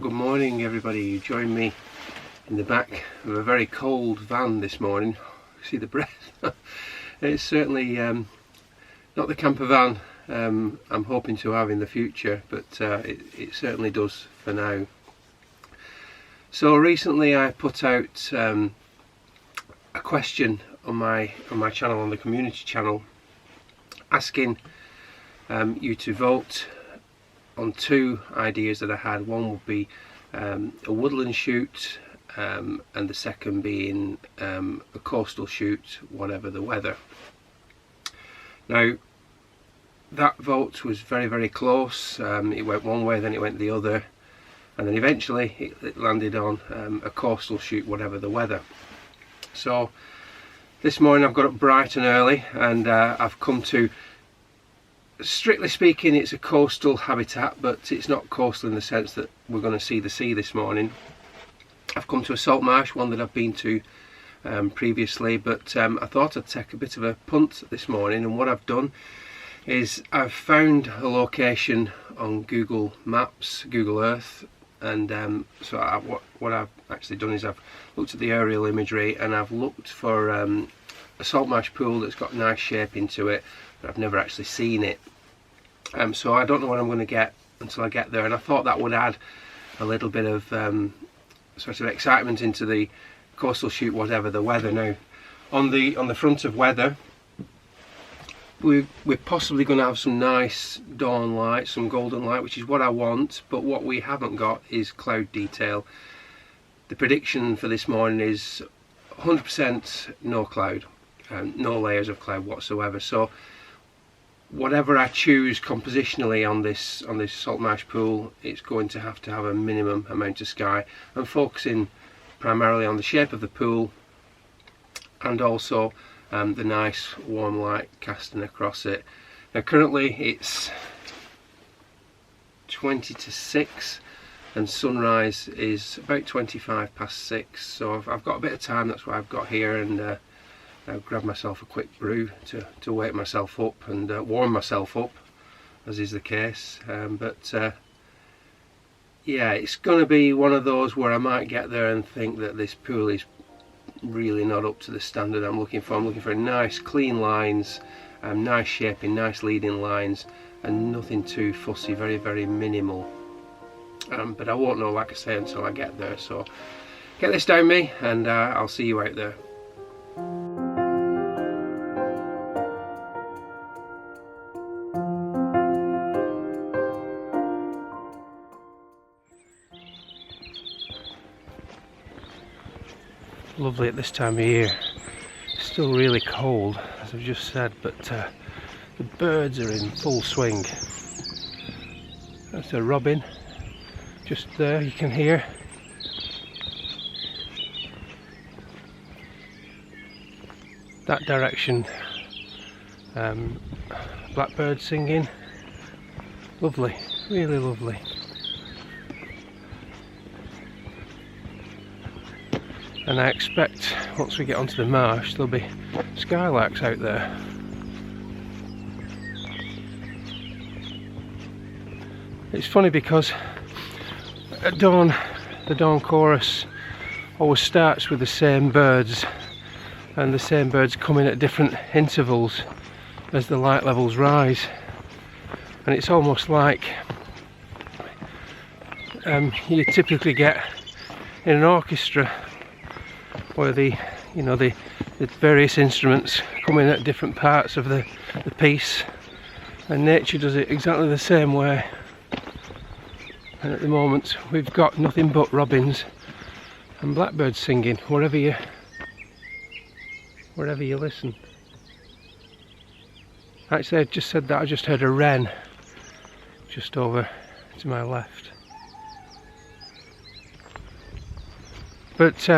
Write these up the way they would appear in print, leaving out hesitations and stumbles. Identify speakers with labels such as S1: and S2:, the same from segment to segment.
S1: good morning everybody. You join me in the back of a very cold van this morning. See the breath? It's certainly not the camper van I'm hoping to have in the future, but it certainly does for now. So recently I put out a question on my channel, on the community channel, asking you to vote on two ideas that I had. One would be a woodland shoot, and the second being a coastal shoot, whatever the weather. Now that vote was very close. It went one way, then it went the other, and then eventually it landed on a coastal shoot, whatever the weather. So this morning I've got up bright and early, and I've come to, strictly speaking, it's a coastal habitat, but it's not coastal in the sense that we're going to see the sea this morning. I've come to a salt marsh, one that I've been to previously, but I thought I'd take a bit of a punt this morning, and what I've done is I've found a location on Google Maps, Google Earth, and what I've actually done is I've looked at the aerial imagery and I've looked for a salt marsh pool that's got nice shape into it, but I've never actually seen it. So I don't know what I'm going to get until I get there, and I thought that would add a little bit of sort of excitement into the coastal shoot, whatever the weather. Now on the front of weather, we're possibly going to have some nice dawn light, some golden light, which is what I want, but what we haven't got is cloud detail. The prediction for this morning is 100% no cloud, no layers of cloud whatsoever. So whatever I choose compositionally on this salt marsh pool, it's going to have a minimum amount of sky. I'm focusing primarily on the shape of the pool and also the nice warm light casting across it. Now currently it's 20 to 6 and sunrise is about 25 past 6, so I've got a bit of time. That's what I've got here, and I'll grab myself a quick brew to wake myself up and warm myself up, as is the case. Yeah, it's going to be one of those where I might get there and think that this pool is really not up to the standard I'm looking for. I'm looking for nice clean lines, nice shaping, nice leading lines, and nothing too fussy, very minimal. But I won't know, like I say, until I get there. So get this down me, and I'll see you out there. Lovely at this time of year. Still really cold, as I've just said, but the birds are in full swing. That's a robin just there, you can hear. That direction, blackbird singing. Lovely, really lovely. And I expect once we get onto the marsh there'll be skylarks out there. It's funny because at dawn, the dawn chorus always starts with the same birds, and the same birds come in at different intervals as the light levels rise, and it's almost like you typically get in an orchestra where the various instruments come in at different parts of the piece, and nature does it exactly the same way. And at the moment we've got nothing but robins and blackbirds singing wherever you listen. Actually, I just said that, I just heard a wren just over to my left. But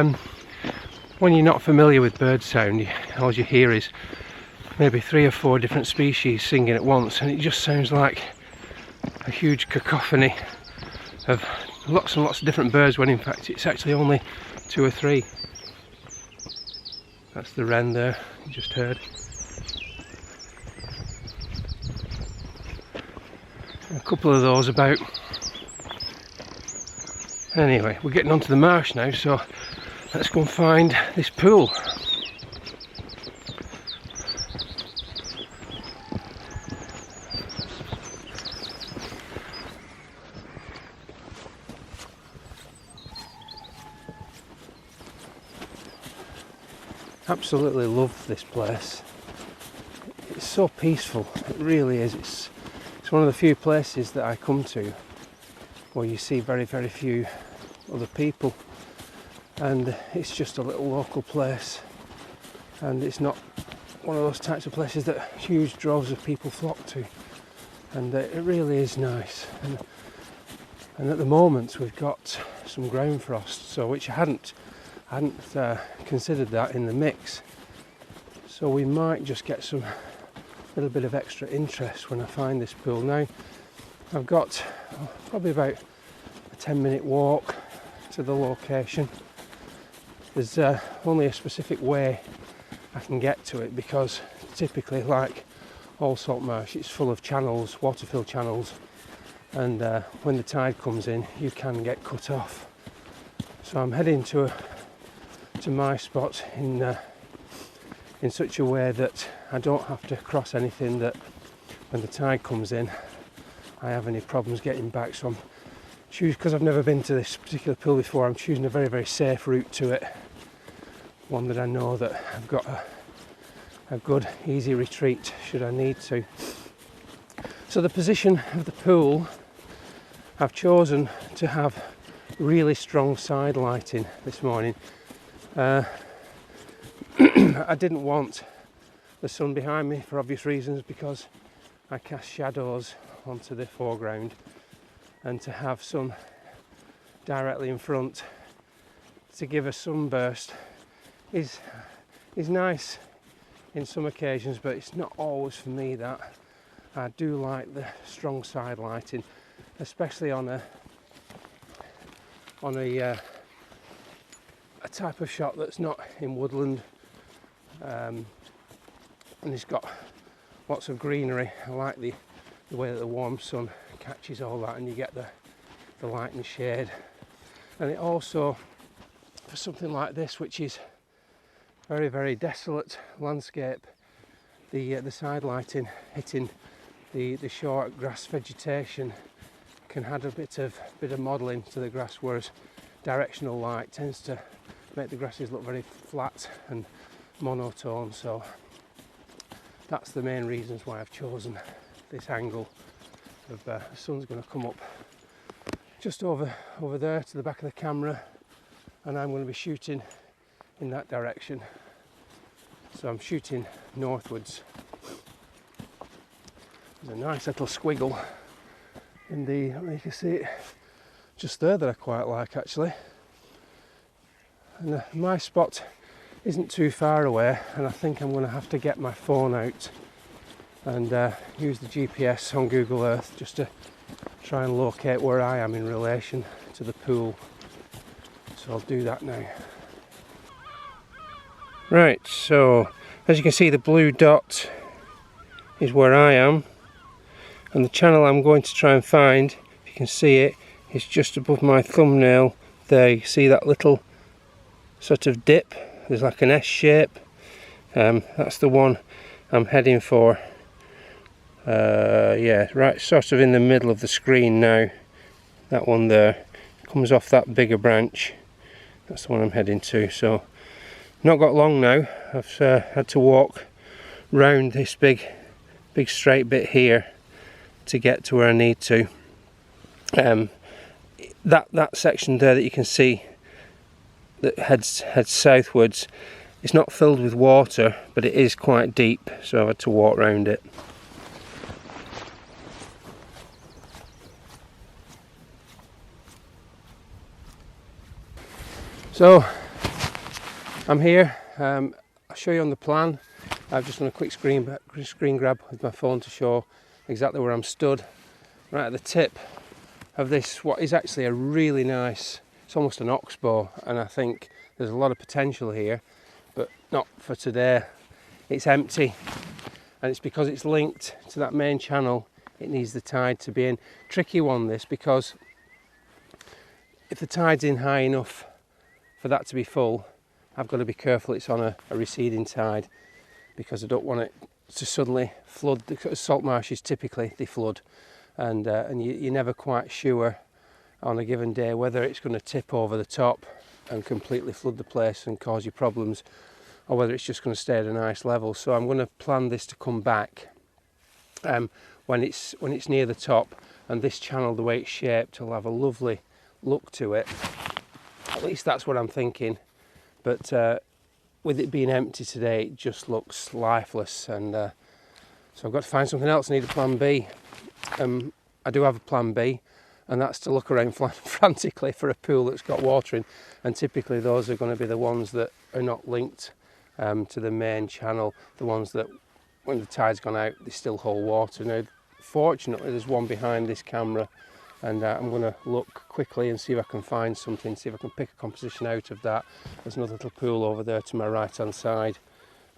S1: when you're not familiar with bird sound, all you hear is maybe 3 or 4 different species singing at once, and it just sounds like a huge cacophony of lots and lots of different birds, when in fact it's actually only 2 or 3. That's the wren there, you just heard. A couple of those about Anyway, we're getting onto the marsh now, so let's go and find this pool. Absolutely love this place. It's so peaceful, it really is. It's one of the few places that I come to where you see very few other people, and it's just a little local place, and it's not one of those types of places that huge droves of people flock to, and it really is nice. And at the moment we've got some ground frost, so which I hadn't considered that in the mix, so we might just get some little bit of extra interest when I find this pool. Now I've got probably about a 10-minute walk to the location. There's only a specific way I can get to it, because typically, like all salt marsh, it's full of channels, water-filled channels, and when the tide comes in you can get cut off. So I'm heading to my spot in such a way that I don't have to cross anything that when the tide comes in I have any problems getting back. So I'm choosing, because I've never been to this particular pool before, I'm choosing a very safe route to it, one that I know that I've got a good easy retreat should I need to. So the position of the pool, I've chosen to have really strong side lighting this morning. I didn't want the sun behind me for obvious reasons, because I cast shadows onto the foreground, and to have sun directly in front to give a sunburst is nice in some occasions, but it's not always for me. That I do like the strong side lighting, especially on a type of shot that's not in woodland, and it's got lots of greenery. I like the way that the warm sun catches all that, and you get the light and shade. And it also, for something like this, which is very desolate landscape, the side lighting hitting the short grass vegetation can add a bit of modelling to the grass, whereas directional light tends to make the grasses look very flat and monotone. So that's the main reasons why I've chosen this angle of the sun's going to come up just over there to the back of the camera, and I'm going to be shooting in that direction. So I'm shooting northwards. There's a nice little squiggle in the, you can see it just there, that I quite like actually. And my spot isn't too far away, and I think I'm going to have to get my phone out and use the GPS on Google Earth just to try and locate where I am in relation to the pool. So I'll do that now. Right, so as you can see, the blue dot is where I am, and the channel I'm going to try and find, if you can see it, is just above my thumbnail there. You see that little sort of dip, there's like an S shape. That's the one I'm heading for. Yeah, right sort of in the middle of the screen now. That one there comes off that bigger branch. That's the one I'm heading to. So not got long now. I've had to walk round this big straight bit here to get to where I need to. That section there that you can see that heads southwards, it's not filled with water, but it is quite deep, so I've had to walk round it. So I'm here. I'll show you on the plan. I've just done a quick screen grab with my phone to show exactly where I'm stood, right at the tip of this, what is actually a really nice, it's almost an oxbow, and I think there's a lot of potential here, but not for today. It's empty, and it's because it's linked to that main channel. It needs the tide to be in. Tricky one this, because if the tide's in high enough for that to be full, I've got to be careful it's on a receding tide, because I don't want it to suddenly flood. The salt marshes typically they flood, and you're never quite sure on a given day whether it's going to tip over the top and completely flood the place and cause you problems, or whether it's just going to stay at a nice level. So I'm going to plan this to come back when it's near the top, and this channel, the way it's shaped, will have a lovely look to it. At least that's what I'm thinking. But with it being empty today, it just looks lifeless, and so I've got to find something else. I need a plan B. I do have a plan B, and that's to look around frantically for a pool that's got water in, and typically those are going to be the ones that are not linked to the main channel, the ones that when the tide's gone out they still hold water. Now fortunately there's one behind this camera, and I'm going to look quickly and see if I can find something, see if I can pick a composition out of that. There's another little pool over there to my right hand side,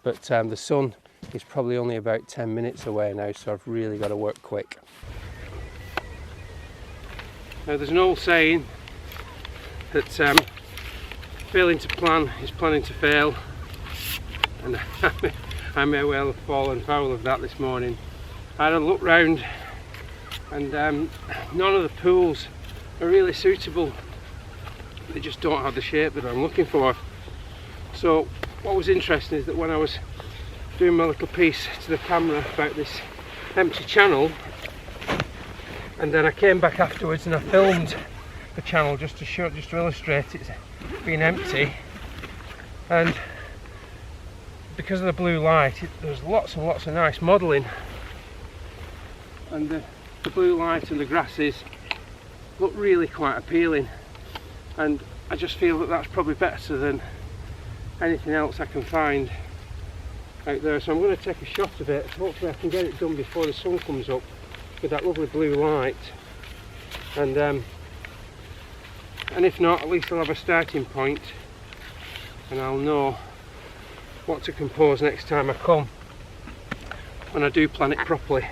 S1: but the sun is probably only about 10 minutes away now, so I've really got to work quick. Now there's an old saying that failing to plan is planning to fail, and I may well have fallen foul of that this morning. I had a look round, and none of the pools are really suitable. They just don't have the shape that I'm looking for. So what was interesting is that when I was doing my little piece to the camera about this empty channel, and then I came back afterwards and I filmed the channel just to illustrate it being empty, and because of the blue light there's lots and lots of nice modelling, and the blue light and the grasses look really quite appealing, and I just feel that that's probably better than anything else I can find out there. So I'm going to take a shot of it. Hopefully I can get it done before the sun comes up with that lovely blue light, and if not, at least I'll have a starting point and I'll know what to compose next time I come, when I do plan it properly.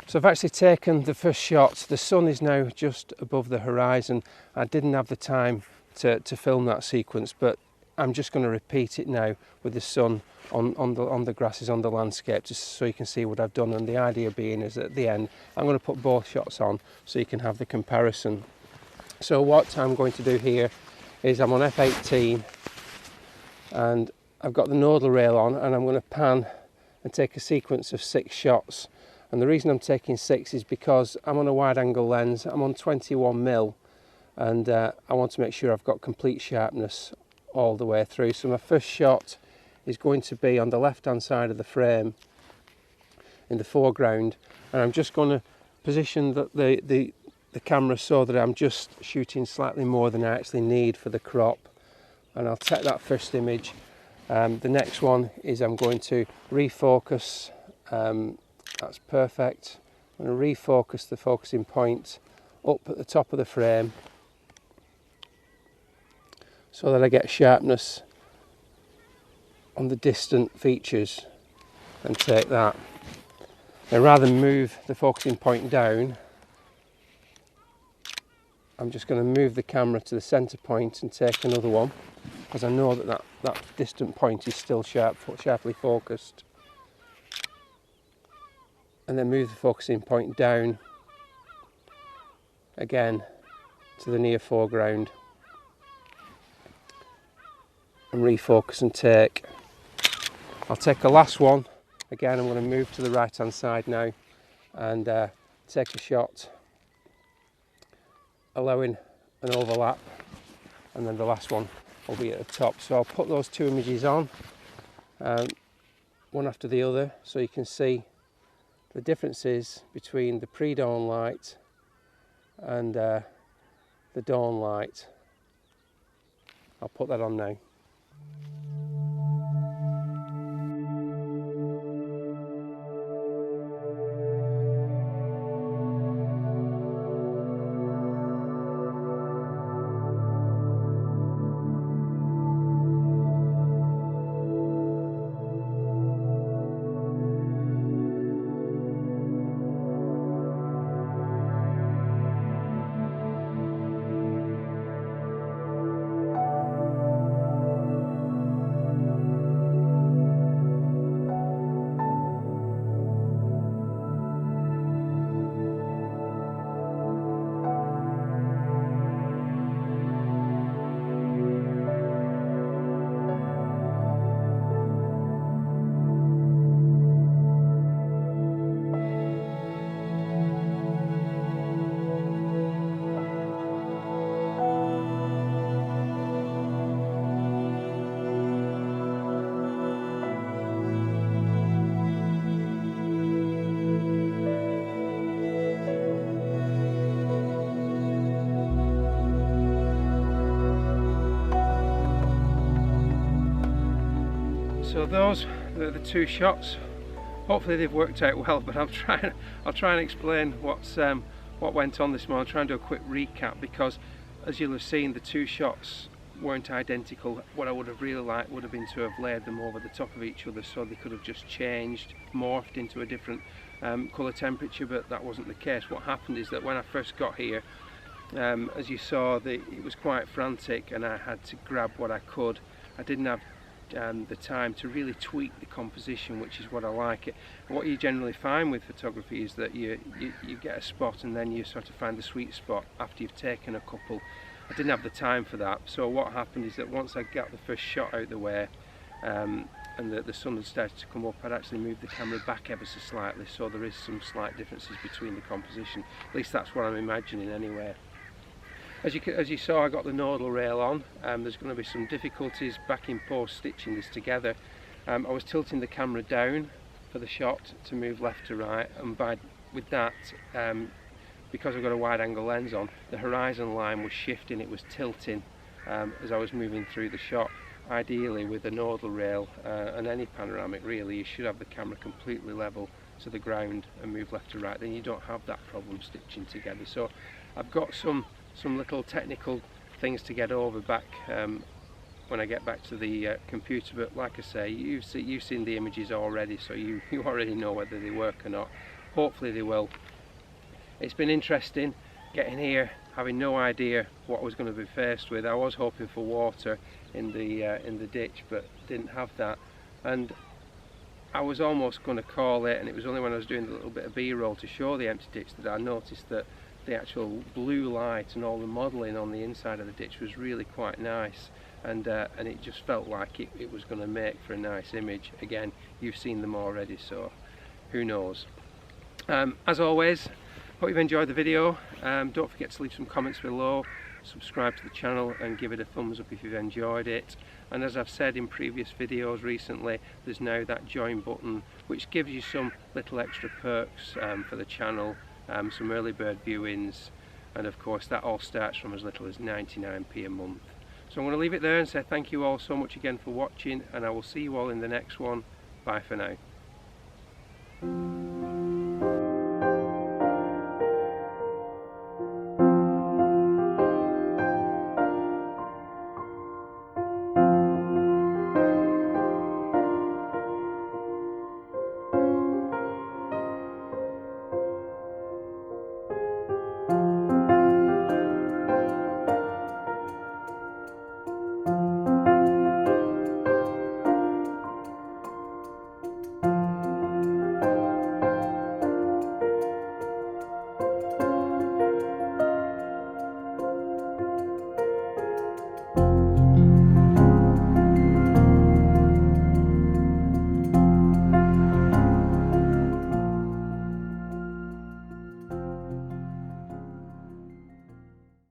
S1: So I've actually taken the first shot. The sun is now just above the horizon. I didn't have the time to film that sequence, but I'm just going to repeat it now with the sun on the grasses, on the landscape, just so you can see what I've done. And the idea being is at the end I'm going to put both shots on so you can have the comparison. So what I'm going to do here is I'm on f18 and I've got the nodal rail on, and I'm going to pan and take a sequence of 6 shots. And the reason I'm taking 6 is because I'm on a wide angle lens. I'm on 21mm, and I want to make sure I've got complete sharpness all the way through. So my first shot is going to be on the left hand side of the frame in the foreground, and I'm just going to position the camera so that I'm just shooting slightly more than I actually need for the crop, and I'll take that first image. The next one is I'm going to refocus. That's perfect. I'm going to refocus the focusing point up at the top of the frame so that I get sharpness on the distant features, and take that. Now rather than move the focusing point down, I'm just going to move the camera to the centre point and take another one, because I know that distant point is still sharply focused. And then move the focusing point down again to the near foreground and refocus and take. I'll take the last one. Again, I'm going to move to the right hand side now and take a shot, allowing an overlap, and then the last one will be at the top. So I'll put those 2 images on, one after the other, so you can see the differences between the pre-dawn light and the dawn light. I'll put that on now. So those are the two shots. Hopefully they've worked out well, but I'll try and explain what went on this morning. I'll try and do a quick recap, because as you'll have seen, the two shots weren't identical. What I would have really liked would have been to have laid them over the top of each other so they could have just changed, morphed into a different colour temperature, but that wasn't the case. What happened is that when I first got here, as you saw, it was quite frantic and I had to grab what I could. I didn't have the time to really tweak the composition, which is what I like it. What you generally find with photography is that you get a spot and then you sort of find the sweet spot after you've taken a couple. I didn't have the time for that, so what happened is that once I got the first shot out the way and the sun had started to come up, I'd actually moved the camera back ever so slightly, so there is some slight differences between the composition. At least that's what I'm imagining anyway. As you saw, I got the nodal rail on. There's going to be some difficulties back in post stitching this together. I was tilting the camera down for the shot to move left to right, and with that, because I've got a wide angle lens on, the horizon line was shifting, it was tilting as I was moving through the shot. Ideally with a nodal rail and any panoramic really, you should have the camera completely level to the ground and move left to right, then you don't have that problem stitching together. So I've got some little technical things to get over back when I get back to the computer, but like I say, you've seen the images already, so you already know whether they work or not. Hopefully they will. It's been interesting getting here, having no idea what I was going to be faced with. I was hoping for water in the ditch, but didn't have that, and I was almost going to call it, and it was only when I was doing a little bit of B-roll to show the empty ditch that I noticed that the actual blue light and all the modelling on the inside of the ditch was really quite nice, and it just felt like it was going to make for a nice image. Again, you've seen them already, so who knows. As always, hope you've enjoyed the video. Don't forget to leave some comments below, subscribe to the channel and give it a thumbs up if you've enjoyed it. And as I've said in previous videos recently, there's now that join button which gives you some little extra perks for the channel, some early bird viewings, and of course that all starts from as little as 99p a month. So I'm going to leave it there and say thank you all so much again for watching, and I will see you all in the next one. Bye for now.